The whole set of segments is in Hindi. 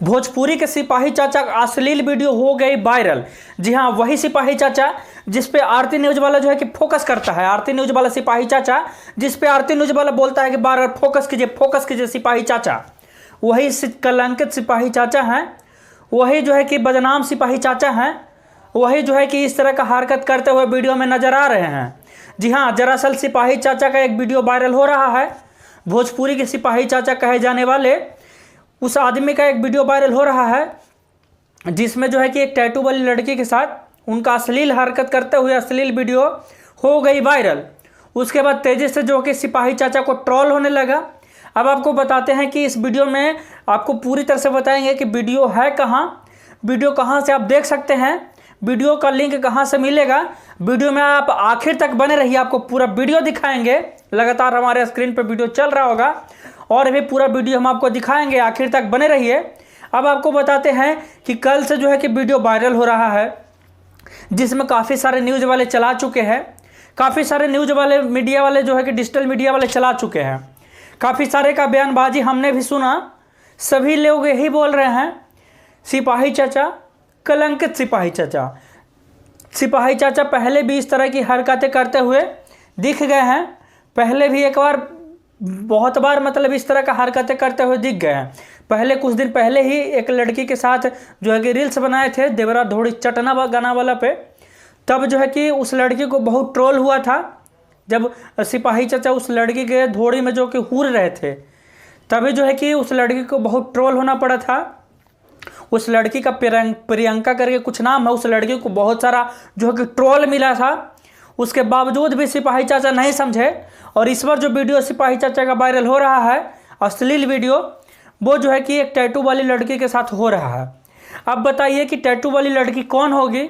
भोजपुरी के सिपाही चाचा का अश्लील वीडियो हो गई वायरल। जी हाँ, वही सिपाही चाचा जिस पे आरती न्यूज वाला जो है कि फोकस करता है। आरती न्यूज वाला सिपाही चाचा जिस पे आरती न्यूज वाला बोलता है कि बार बार फोकस कीजिए सिपाही चाचा, वही कलंकित सिपाही चाचा हैं, वही जो है कि बदनाम सिपाही चाचा हैं, वही जो है कि इस तरह का हरकत करते हुए वीडियो में नजर आ रहे हैं। जी हाँ, दरअसल सिपाही चाचा का एक वीडियो वायरल हो रहा है। भोजपुरी के सिपाही चाचा कहे जाने वाले उस आदमी का एक वीडियो वायरल हो रहा है जिसमें जो है कि एक टैटू वाली लड़की के साथ उनका अश्लील हरकत करते हुए अश्लील वीडियो हो गई वायरल। उसके बाद तेजी से जो कि सिपाही चाचा को ट्रोल होने लगा। अब आपको बताते हैं कि इस वीडियो में आपको पूरी तरह से बताएंगे कि वीडियो है कहाँ, वीडियो कहाँ से आप देख सकते हैं, वीडियो का लिंक कहाँ से मिलेगा। वीडियो में आप आखिर तक बने रहिए, आपको पूरा वीडियो दिखाएंगे। लगातार हमारे स्क्रीन पर वीडियो चल रहा होगा और भी पूरा वीडियो हम आपको दिखाएंगे, आखिर तक बने रहिए। अब आपको बताते हैं कि कल से जो है कि वीडियो वायरल हो रहा है जिसमें काफ़ी सारे न्यूज़ वाले चला चुके हैं, काफ़ी सारे न्यूज़ वाले मीडिया वाले जो है कि डिजिटल मीडिया वाले चला चुके हैं। काफ़ी सारे का बयानबाजी हमने भी सुना, सभी लोग यही बोल रहे हैं सिपाही चाचा कलंकित सिपाही चाचा। सिपाही चाचा पहले भी इस तरह की हरकतें करते हुए दिख गए हैं, पहले भी एक बार बहुत बार मतलब इस तरह का हरकतें करते हुए दिख गए हैं। पहले कुछ दिन पहले ही एक लड़की के साथ जो है कि रील्स बनाए थे देवरा धोड़ी चटना गाना वाला पे, तब जो है कि उस लड़की को बहुत ट्रोल हुआ था। जब सिपाही चाचा उस लड़की के धोड़ी में जो कि हूर रहे थे तभी जो है कि उस लड़की को बहुत ट्रोल होना पड़ा था। उस लड़की का प्रियंका करके कुछ नाम है, उस लड़की को बहुत सारा जो है कि ट्रोल मिला था। उसके बावजूद भी सिपाही चाचा नहीं समझे और इस बार जो वीडियो सिपाही चाचा का वायरल हो रहा है अश्लील वीडियो, वो जो है कि एक टैटू वाली लड़की के साथ हो रहा है। अब बताइए कि टैटू वाली लड़की कौन होगी?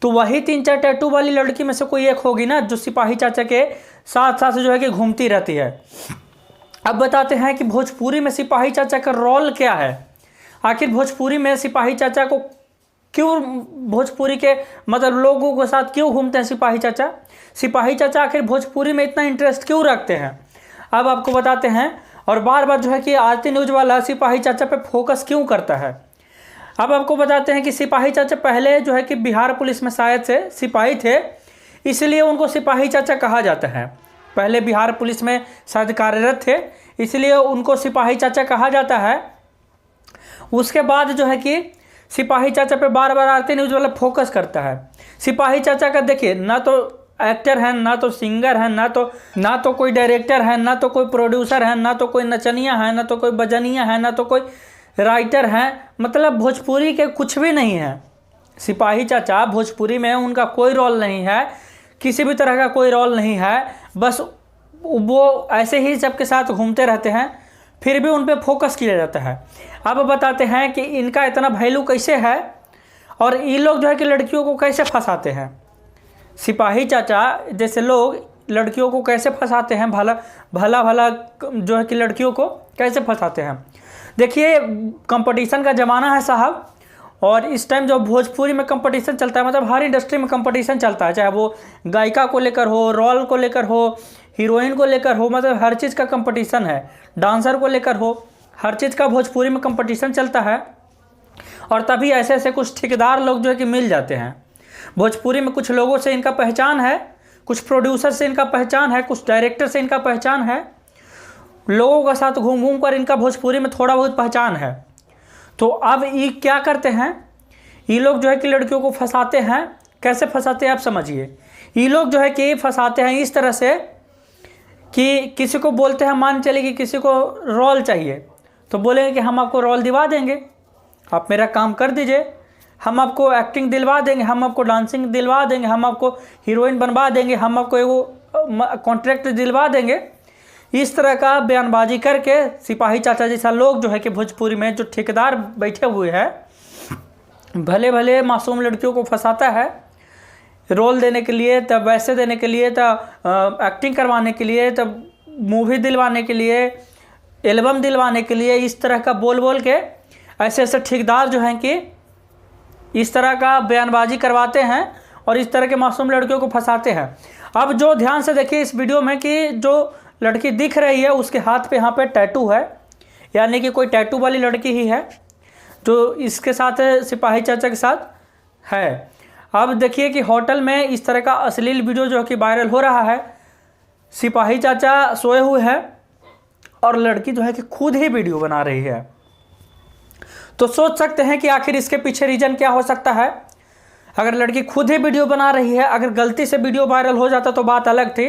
तो वही 3-4 टैटू वाली लड़की में से कोई एक होगी ना, जो सिपाही चाचा के साथ साथ जो है कि घूमती रहती है। अब बताते हैं कि भोजपुरी में सिपाही चाचा का रोल क्या है। आखिर भोजपुरी में सिपाही चाचा को क्यों, भोजपुरी के मतलब लोगों के साथ क्यों घूमते हैं सिपाही चाचा? सिपाही चाचा आखिर भोजपुरी में इतना इंटरेस्ट क्यों रखते हैं? अब आपको बताते हैं। और बार बार जो है कि आरती न्यूज वाला सिपाही चाचा पे फोकस क्यों करता है। अब आपको बताते हैं कि सिपाही चाचा पहले जो है कि बिहार पुलिस में शायद से सिपाही थे, इसलिए उनको सिपाही चाचा कहा जाता है। पहले बिहार पुलिस में शायद कार्यरत थे, इसलिए उनको सिपाही चाचा कहा जाता है। उसके बाद जो है कि सिपाही चाचा पे बार बार आरती न्यूज वाला फोकस करता है। सिपाही चाचा का देखिए, ना तो एक्टर हैं, ना तो सिंगर हैं, ना तो कोई डायरेक्टर है, ना तो कोई प्रोड्यूसर है, ना तो कोई नचनिया है, ना तो कोई बजनिया है, ना तो कोई राइटर हैं। मतलब भोजपुरी के कुछ भी नहीं है। सिपाही चाचा भोजपुरी में उनका कोई रोल नहीं है, किसी भी तरह का कोई रोल नहीं है। बस वो ऐसे ही सबके साथ घूमते रहते हैं, फिर भी उन पर फोकस किया जाता है। अब बताते हैं कि इनका इतना वैल्यू कैसे है और ये लोग जो है कि लड़कियों को कैसे फंसाते हैं। सिपाही चाचा जैसे लोग लड़कियों को कैसे फंसाते हैं, भला जो है कि लड़कियों को कैसे फंसाते हैं। देखिए, कंपटीशन का ज़माना है साहब, और इस टाइम जो भोजपुरी में कंपटीशन चलता है, मतलब हर इंडस्ट्री में कंपटीशन चलता है, चाहे वो गायिका को लेकर हो, रोल को लेकर हो, हीरोइन को लेकर हो, मतलब हर चीज़ का कंपटीशन है। डांसर को लेकर हो, हर चीज़ का भोजपुरी में कंपटीशन चलता है। और तभी ऐसे ऐसे कुछ ठेकेदार लोग जो है कि मिल जाते हैं। भोजपुरी में कुछ लोगों से इनका पहचान है, कुछ प्रोड्यूसर से इनका पहचान है, कुछ डायरेक्टर से इनका पहचान है, लोगों के साथ घूम घूम कर इनका भोजपुरी में थोड़ा बहुत पहचान है। तो अब ये क्या करते हैं, ये लोग जो है कि लड़कियों को फंसाते हैं। कैसे फंसाते हैं आप समझिए। ये लोग जो है कि फंसाते हैं इस तरह से कि किसी को बोलते हैं, मान चलिए कि किसी को रोल चाहिए, तो बोलेंगे कि हम आपको रोल दिलवा देंगे, आप मेरा काम कर दीजिए, हम आपको एक्टिंग दिलवा देंगे, हम आपको डांसिंग दिलवा देंगे, हम आपको हीरोइन बनवा देंगे, हम आपको एगो कॉन्ट्रैक्ट दिलवा देंगे। इस तरह का बयानबाजी करके सिपाही चाचा जैसा लोग जो है कि भोजपुरी में जो ठेकेदार बैठे हुए हैं, भले भले मासूम लड़कियों को फंसाता है रोल देने के लिए, तब वैसे देने के लिए, तब एक्टिंग करवाने के लिए, तब मूवी दिलवाने के लिए, एल्बम दिलवाने के लिए। इस तरह का बोल बोल के ऐसे ऐसे ठेकेदार जो हैं कि इस तरह का बयानबाजी करवाते हैं और इस तरह के मासूम लड़कियों को फंसाते हैं। अब जो ध्यान से देखिए इस वीडियो में कि जो लड़की दिख रही है उसके हाथ पे यहाँ पे टैटू है, यानी कि कोई टैटू वाली लड़की ही है तो इसके साथ सिपाही चाचा के साथ है। अब देखिए कि होटल में इस तरह का अश्लील वीडियो जो कि वायरल हो रहा है। सिपाही चाचा सोए हुए हैं और लड़की जो है कि खुद ही वीडियो बना रही है। तो सोच सकते हैं कि आखिर इसके पीछे रीजन क्या हो सकता है। अगर लड़की खुद ही वीडियो बना रही है, अगर गलती से वीडियो वायरल हो जाता तो बात अलग थी,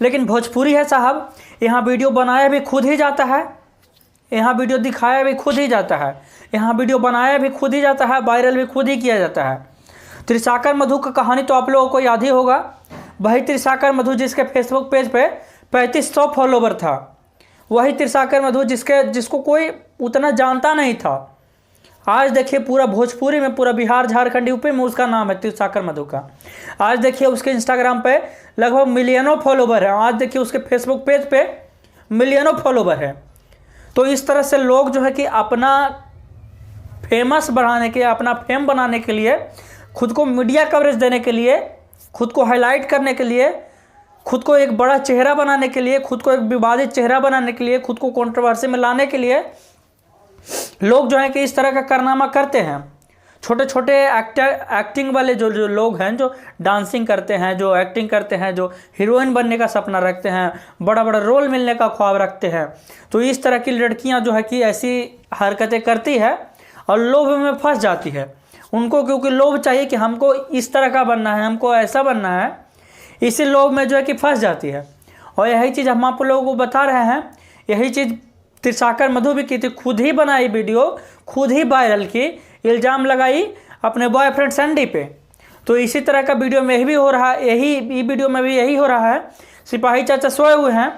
लेकिन भोजपुरी है साहब, यहाँ वीडियो बनाया भी खुद ही जाता है, यहाँ वीडियो दिखाया भी खुद ही जाता है, यहाँ वीडियो बनाया भी खुद ही जाता है, वायरल भी खुद ही किया जाता है। त्रिसाकर मधु का कहानी तो आप लोगों को याद ही होगा। वही त्रिसाकर मधु जिसके फेसबुक पेज पे 3500 फॉलोवर था, वही त्रिसाकर मधु जिसको कोई उतना जानता नहीं था। आज देखिए पूरा भोजपुरी में, पूरा बिहार, झारखंड, यूपी में उसका नाम है त्रिसाकर मधु का। आज देखिए उसके इंस्टाग्राम पे लगभग मिलियनों फॉलोवर है। आज देखिए उसके फेसबुक पेज पे मिलियनों फॉलोवर है। तो इस तरह से लोग जो है कि अपना फेमस बढ़ाने के लिए, अपना फेम बनाने के लिए, खुद को मीडिया कवरेज देने के लिए, खुद को हाईलाइट करने के लिए, खुद को एक बड़ा चेहरा बनाने के लिए, खुद को एक विवादित चेहरा बनाने के लिए, खुद को कंट्रोवर्सी में लाने के लिए लोग जो है कि इस तरह का कारनामा करते हैं। छोटे छोटे एक्टिंग वाले जो लोग हैं, जो डांसिंग करते हैं, जो एक्टिंग करते हैं, जो हीरोइन बनने का सपना रखते हैं, बड़ा बड़ा रोल मिलने का ख्वाब रखते हैं, तो इस तरह की लड़कियां जो है कि ऐसी हरकतें करती है और लोभ में फंस जाती है। उनको क्योंकि लोभ चाहिए कि हमको इस तरह का बनना है, हमको ऐसा बनना है, इसी लोभ में जो है कि फंस जाती है। और यही चीज़ हम आप लोगों को बता रहे हैं। यही चीज़ त्रिसाकर मधु भी की थी, खुद ही बनाई वीडियो, खुद ही वायरल की, इल्ज़ाम लगाई अपने बॉयफ्रेंड सैंडी पे। तो इसी तरह का वीडियो में भी हो रहा है, यही वीडियो में भी यही हो रहा है। सिपाही चाचा सोए हुए हैं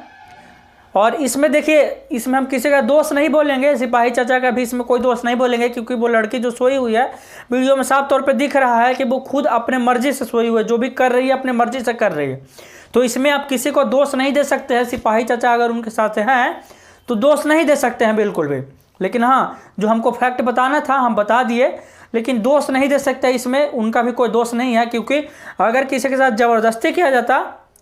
और इसमें देखिए, इसमें हम किसी का दोष नहीं बोलेंगे, सिपाही चाचा का भी इसमें कोई दोष नहीं बोलेंगे, क्योंकि वो लड़की जो सोई हुई है वीडियो में साफ तौर पे दिख रहा है कि वो खुद अपने मर्जी से सोई हुई है, जो भी कर रही है अपने मर्जी से कर रही है। तो इसमें आप किसी को दोष नहीं दे सकते हैं। सिपाही चाचा अगर उनके साथ हैं तो दोष नहीं दे सकते हैं बिल्कुल भी। लेकिन हाँ, जो हमको फैक्ट बताना था हम बता दिए, लेकिन दोष नहीं दे सकते, इसमें उनका भी कोई दोष नहीं है। क्योंकि अगर किसी के साथ ज़बरदस्ती किया जाता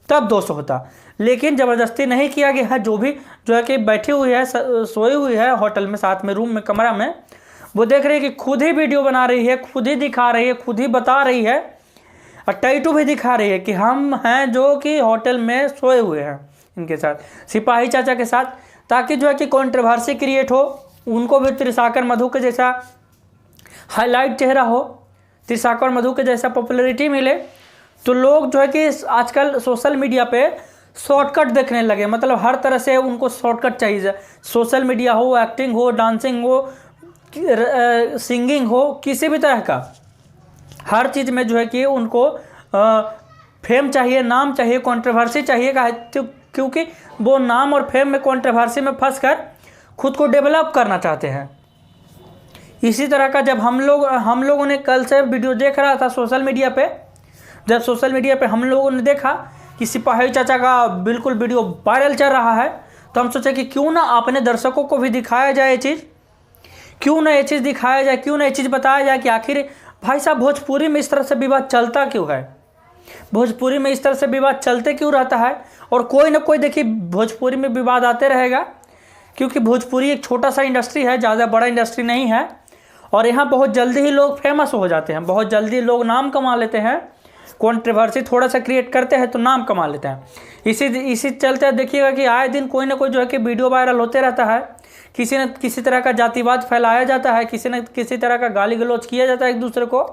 तब दोष होता, लेकिन ज़बरदस्ती नहीं किया गया है। जो भी जो है कि बैठी हुई है, सोई हुई है होटल में, साथ में रूम में, कमरा में, वो देख रही है कि खुद ही वीडियो बना रही है, खुद ही दिखा रही है, खुद ही बता रही है और टैटू भी दिखा रही है कि हम हैं जो कि होटल में सोए हुए हैं इनके साथ, सिपाही चाचा के साथ, ताकि जो है कि कंट्रोवर्सी क्रिएट हो, उनको भी त्रिसाकर मधु के जैसा हाईलाइट चेहरा हो, त्रिसाकर मधु के जैसा पॉपुलैरिटी मिले। तो लोग जो है कि आजकल सोशल मीडिया पे शॉर्टकट देखने लगे, मतलब हर तरह से उनको शॉर्टकट चाहिए। सोशल मीडिया हो, एक्टिंग हो, डांसिंग हो, सिंगिंग हो, किसी भी तरह का हर चीज़ में जो है कि उनको फेम चाहिए, नाम चाहिए, कंट्रोवर्सी चाहिए। क्योंकि वो नाम और फेम में, कंट्रोवर्सी में फंसकर खुद को डेवलप करना चाहते हैं। इसी तरह का जब हम लोगों ने कल से वीडियो देख रहा था सोशल मीडिया पे, जब सोशल मीडिया पे हम लोगों ने देखा कि सिपाही चाचा का बिल्कुल वीडियो वायरल चल रहा है, तो हम सोचे कि क्यों ना अपने दर्शकों को भी दिखाया जाए ये चीज़, क्यों ना ये चीज़ दिखाया जाए, क्यों ना ये चीज़ बताया जाए कि आखिर भाई साहब भोजपुरी में इस तरह से विवाद चलता क्यों है, भोजपुरी में इस तरह से विवाद चलते क्यों रहता है। और कोई ना कोई देखिए भोजपुरी में विवाद आते रहेगा, क्योंकि भोजपुरी एक छोटा सा इंडस्ट्री है, ज़्यादा बड़ा इंडस्ट्री नहीं है। और यहाँ बहुत जल्दी ही लोग फेमस हो जाते हैं, बहुत जल्दी लोग नाम कमा लेते हैं, कंट्रोवर्सी थोड़ा सा क्रिएट करते हैं तो नाम कमा लेते हैं। इसी चलते देखिएगा कि आए दिन कोई ना कोई जो है कि वीडियो वायरल होते रहता है, किसी न किसी तरह का जातिवाद फैलाया जाता है, किसी न किसी तरह का गाली गलौज किया जाता है एक दूसरे को,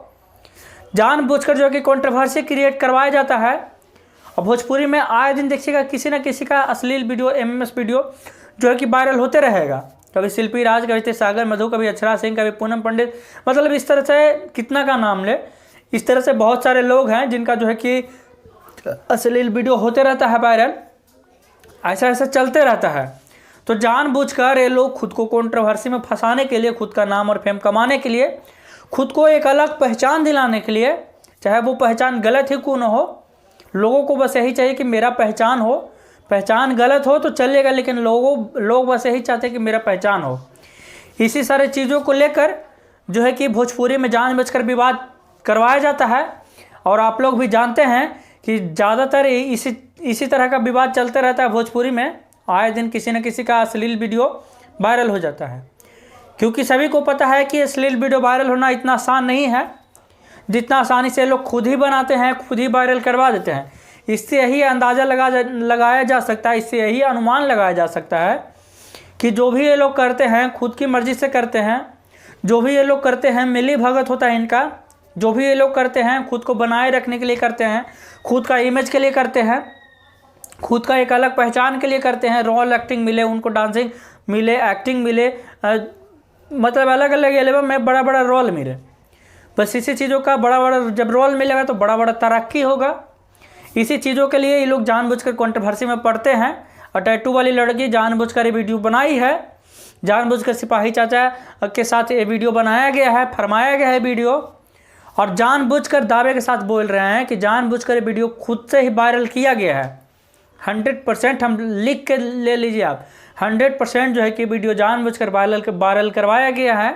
जानबूझकर जो है कि कंट्रोवर्सी क्रिएट करवाया जाता है। और भोजपुरी में आए दिन देखिएगा किसी न किसी का अश्लील वीडियो, एमएमएस वीडियो जो है कि वायरल होते रहेगा। कभी शिल्पी राज, कभी त्रिसागर मधु, कभी अक्षरा सिंह, कभी पूनम पंडित, मतलब इस तरह से कितना का नाम ले, इस तरह से बहुत सारे लोग हैं जिनका जो है कि अश्लील वीडियो होते रहता है वायरल, ऐसा ऐसा चलते रहता है। तो जानबूझकर ये लोग खुद को कंट्रोवर्सी में फंसाने के लिए, खुद का नाम और फेम कमाने के लिए, खुद को एक अलग पहचान दिलाने के लिए, चाहे वो पहचान गलत ही क्यों न हो, लोगों को बस यही चाहिए कि मेरा पहचान हो, पहचान गलत हो तो चलेगा, लेकिन लोग बस यही चाहते हैं कि मेरा पहचान हो। इसी सारे चीज़ों को लेकर जो है कि भोजपुरी में जानबूझकर विवाद करवाया जाता है। और आप लोग भी जानते हैं कि ज़्यादातर इसी तरह का विवाद चलते रहता है भोजपुरी में। आए दिन किसी न किसी का अश्लील वीडियो वायरल हो जाता है। क्योंकि सभी को पता है कि अश्लील वीडियो वायरल होना इतना आसान नहीं है जितना आसानी से लोग खुद ही बनाते हैं, खुद ही वायरल करवा देते हैं। इससे यही अंदाज़ा लगाया जा सकता है, इससे यही अनुमान लगाया जा सकता है कि जो भी ये लोग करते हैं खुद की मर्ज़ी से करते हैं, जो भी ये लोग करते हैं मिली भगत होता है इनका, जो भी ये लोग करते हैं खुद को बनाए रखने के लिए करते हैं, खुद का इमेज के लिए करते हैं, खुद का एक अलग पहचान के लिए करते हैं। रोल एक्टिंग मिले उनको, डांसिंग मिले, एक्टिंग मिले, मतलब अलग अलग एल्बम में बड़ा बड़ा रोल मिले। बस इसी चीज़ों का बड़ा बड़ा जब रोल मिलेगा तो बड़ा बड़ा तरक्की होगा। इसी चीज़ों के लिए ये लोग जानबूझकर कंट्रोवर्सी में पड़ते हैं। और टैटू वाली लड़की जानबूझकर ये वीडियो बनाई है, जानबूझकर सिपाही चाचा के साथ ये वीडियो बनाया गया है, फरमाया गया है वीडियो, और जानबूझकर दावे के साथ बोल रहे हैं कि जानबूझकर ये वीडियो खुद से ही वायरल किया गया है। 100% हम लिख के ले लीजिए आप, 100% जो है कि वीडियो जानबूझकर वायरल करवाया गया है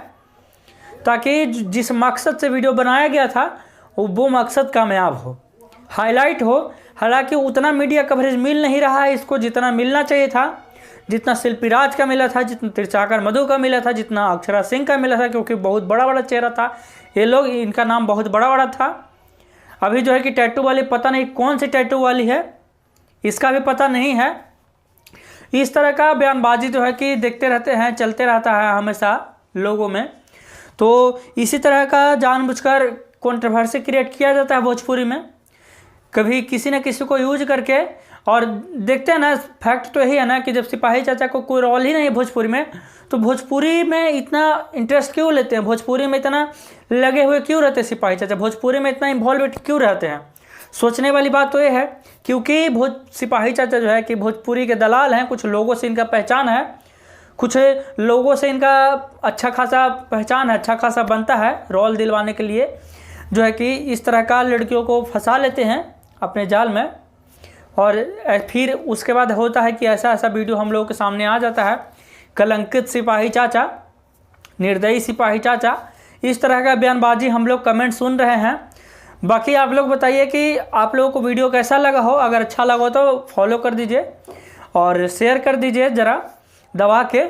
ताकि जिस मकसद से वीडियो बनाया गया था वो मकसद कामयाब हो, हाईलाइट हो। हालांकि उतना मीडिया कवरेज मिल नहीं रहा है इसको जितना मिलना चाहिए था, जितना शिल्पी राज का मिला था, जितना त्रिचाकर मधु का मिला था, जितना अक्षरा सिंह का मिला था, क्योंकि बहुत बड़ा बड़ा चेहरा था ये लोग, इनका नाम बहुत बड़ा बड़ा था। अभी जो है कि टैटू वाली पता नहीं कौन सी टैटू वाली है, इसका भी पता नहीं है। इस तरह का बयानबाजी जो है कि देखते रहते हैं, चलते रहता है हमेशा लोगों में। तो इसी तरह का जानबूझकर कंट्रोवर्सी क्रिएट किया जाता है भोजपुरी में, कभी किसी न किसी को यूज करके। और देखते हैं ना, फैक्ट तो यही है ना कि जब सिपाही चाचा को कोई रोल ही नहीं है भोजपुरी में, तो भोजपुरी में इतना इंटरेस्ट क्यों लेते हैं, भोजपुरी में इतना लगे हुए क्यों रहते हैं सिपाही चाचा, भोजपुरी में इतना इन्वॉल्व क्यों रहते हैं। सोचने वाली बात तो ये है क्योंकि सिपाही चाचा जो है कि भोजपुरी के दलाल हैं, कुछ लोगों से इनका पहचान है, कुछ लोगों से इनका अच्छा खासा पहचान है, अच्छा खासा बनता है रोल दिलवाने के लिए, जो है कि इस तरह का लड़कियों को फंसा लेते हैं अपने जाल में। और फिर उसके बाद होता है कि ऐसा ऐसा वीडियो हम लोगों के सामने आ जाता है, कलंकित सिपाही चाचा, निर्दयी सिपाही चाचा, इस तरह का बयानबाजी हम लोग कमेंट सुन रहे हैं। बाकी आप लोग बताइए कि आप लोगों को वीडियो कैसा लगा हो, अगर अच्छा लगा हो तो फॉलो कर दीजिए और शेयर कर दीजिए ज़रा दबा के।